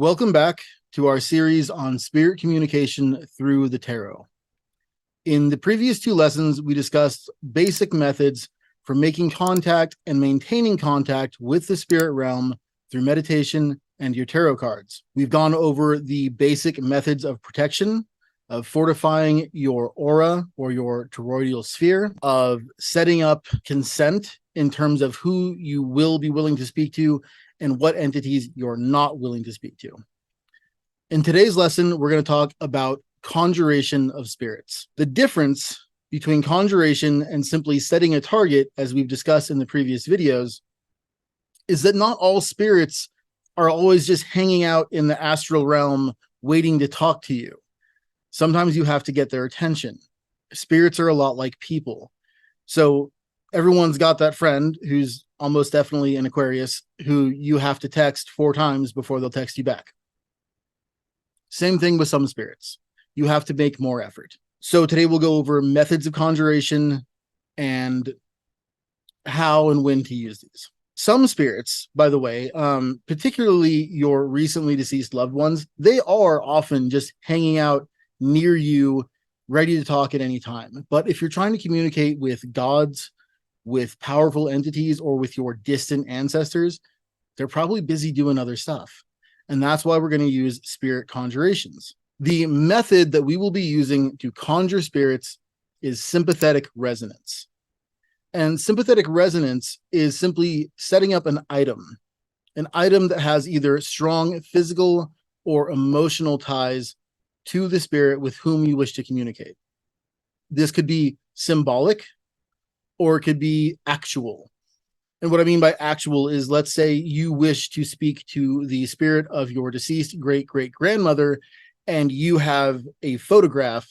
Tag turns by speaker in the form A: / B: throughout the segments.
A: Welcome back to our series on spirit communication through the tarot. In the previous two lessons, we discussed basic methods for making contact and maintaining contact with the spirit realm through meditation and your tarot cards. We've gone over the basic methods of protection, of fortifying your aura or your toroidal sphere, of setting up consent in terms of who you will be willing to speak to and what entities you're not willing to speak to. In today's lesson, we're going to talk about conjuration of spirits. The difference between conjuration and simply setting a target, as we've discussed in the previous videos, is that not all spirits are always just hanging out in the astral realm waiting to talk to you. Sometimes you have to get their attention. Spirits are a lot like people. So everyone's got that friend who's almost definitely an Aquarius who you have to text 4 times before they'll text you back. Same thing with some spirits. You have to make more effort. So today we'll go over methods of conjuration and how and when to use these. Some spirits, by the way, particularly your recently deceased loved ones, they are often just hanging out near you, ready to talk at any time. But if you're trying to communicate with gods, with powerful entities, or with your distant ancestors, they're probably busy doing other stuff. And that's why we're going to use spirit conjurations. The method that we will be using to conjure spirits is sympathetic resonance. And sympathetic resonance is simply setting up an item that has either strong physical or emotional ties to the spirit with whom you wish to communicate. This could be symbolic or it could be actual. And what I mean by actual is, let's say you wish to speak to the spirit of your deceased great-great-grandmother, and you have a photograph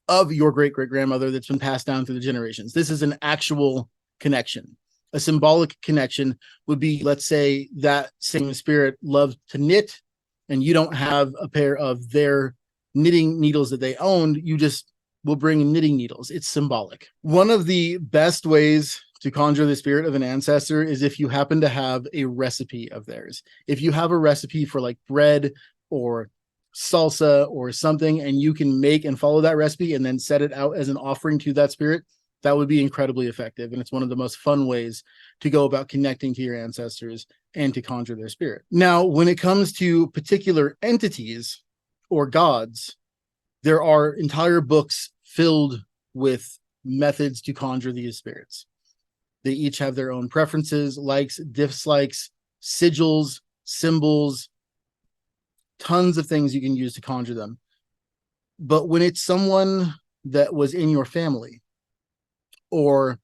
A: of your great-great-grandmother that's been passed down through the generations. This is an actual connection. A symbolic connection would be, let's say that same spirit loved to knit, and you don't have a pair of their knitting needles that they owned. You just will bring knitting needles. It's symbolic. One of the best ways to conjure the spirit of an ancestor is if you happen to have a recipe of theirs. If you have a recipe for like bread or salsa or something, and you can make and follow that recipe and then set it out as an offering to that spirit, that would be incredibly effective. And it's one of the most fun ways to go about connecting to your ancestors and to conjure their spirit. Now, when it comes to particular entities or gods, there are entire books filled with methods to conjure these spirits. They each have their own preferences, likes, dislikes, sigils, symbols, tons of things you can use to conjure them. But when it's someone that was in your family or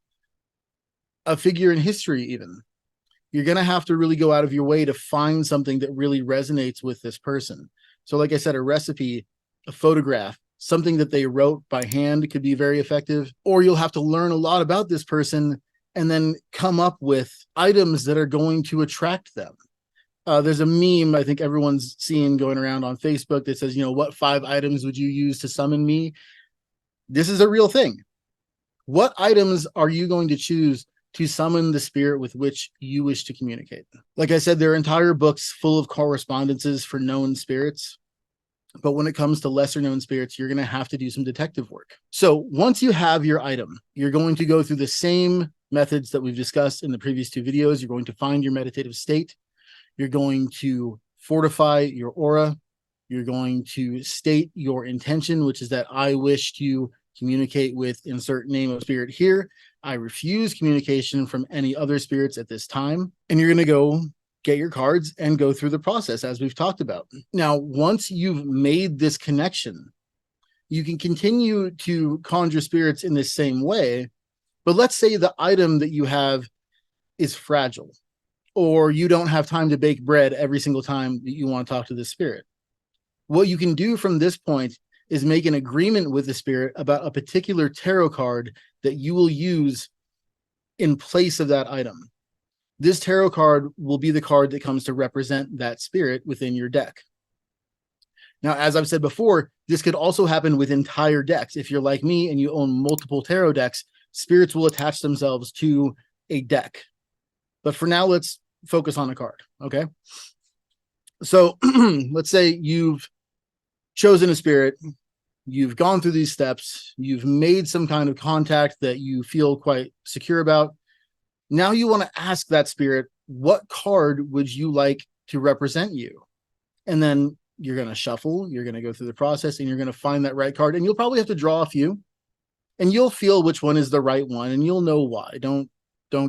A: a figure in history even, you're going to have to really go out of your way to find something that really resonates with this person. So like I said, a recipe, a photograph, something that they wrote by hand could be very effective, or you'll have to learn a lot about this person and then come up with items that are going to attract them. There's a meme I think everyone's seen going around on Facebook that says, what 5 items would you use to summon me? This is a real thing. What items are you going to choose to summon the spirit with which you wish to communicate? Like I said, there are entire books full of correspondences for known spirits. But when it comes to lesser known spirits, you're going to have to do some detective work. So once you have your item, you're going to go through the same methods that we've discussed in the previous 2 videos. You're going to find your meditative state. You're going to fortify your aura. You're going to state your intention, which is that I wish to communicate with insert name of spirit here. I refuse communication from any other spirits at this time. And you're going to go get your cards and go through the process as we've talked about. Now, once you've made this connection, you can continue to conjure spirits in the same way. But let's say the item that you have is fragile, or you don't have time to bake bread every single time that you want to talk to the spirit. What you can do from this point is make an agreement with the spirit about a particular tarot card that you will use in place of that item. This tarot card will be the card that comes to represent that spirit within your deck. Now, as I've said before, this could also happen with entire decks. If you're like me and you own multiple tarot decks, spirits will attach themselves to a deck. But for now, let's focus on a card, okay? So let's say you've chosen a spirit, you've gone through these steps, you've made some kind of contact that you feel quite secure about. Now you want to ask that spirit, what card would you like to represent you? And then you're going to shuffle, you're going to go through the process, and you're going to find that right card. And you'll probably have to draw a few, and you'll feel which one is the right one, and you'll know why. Don't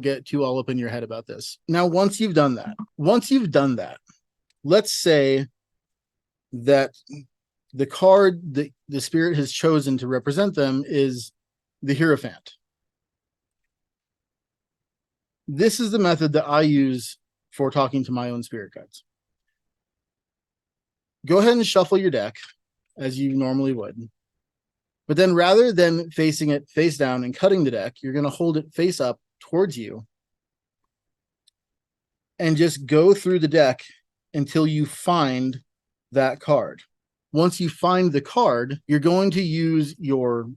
A: get too all up in your head about this. Now, once you've done that, let's say that the card that the spirit has chosen to represent them is the Hierophant. This is the method that I use for talking to my own spirit guides. Go ahead and shuffle your deck as you normally would. But then rather than facing it face down and cutting the deck, you're going to hold it face up towards you and just go through the deck until you find that card. Once you find the card, you're going to use your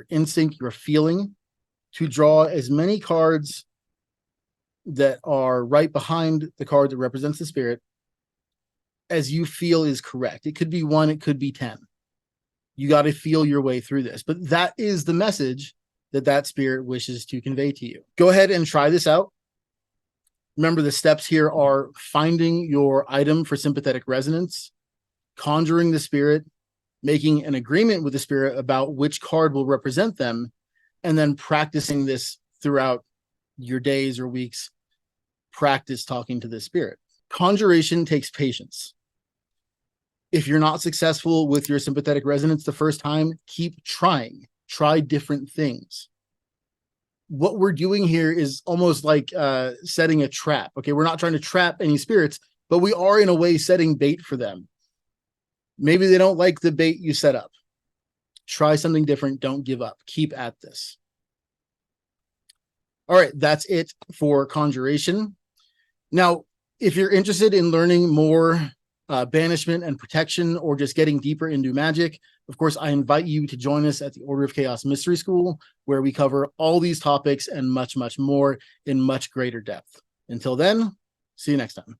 A: instinct, your feeling, to draw as many cards that are right behind the card that represents the spirit as you feel is correct. It could be 1, it could be 10. You got to feel your way through this, but that is the message that spirit wishes to convey to you. Go ahead and try this out. Remember, the steps here are finding your item for sympathetic resonance, conjuring the spirit, making an agreement with the spirit about which card will represent them, and then practicing this throughout your days or weeks. Practice talking to the spirit. Conjuration takes patience. If you're not successful with your sympathetic resonance the first time, keep trying. Try different things. What we're doing here is almost like setting a trap. Okay, we're not trying to trap any spirits, but we are in a way setting bait for them. Maybe they don't like the bait you set up. Try something different. Don't give up. Keep at this. All right, that's it for conjuration. Now, if you're interested in learning more banishment and protection, or just getting deeper into magic, of course, I invite you to join us at the Order of Chaos Mystery School, where we cover all these topics and much, much more in much greater depth. Until then, see you next time.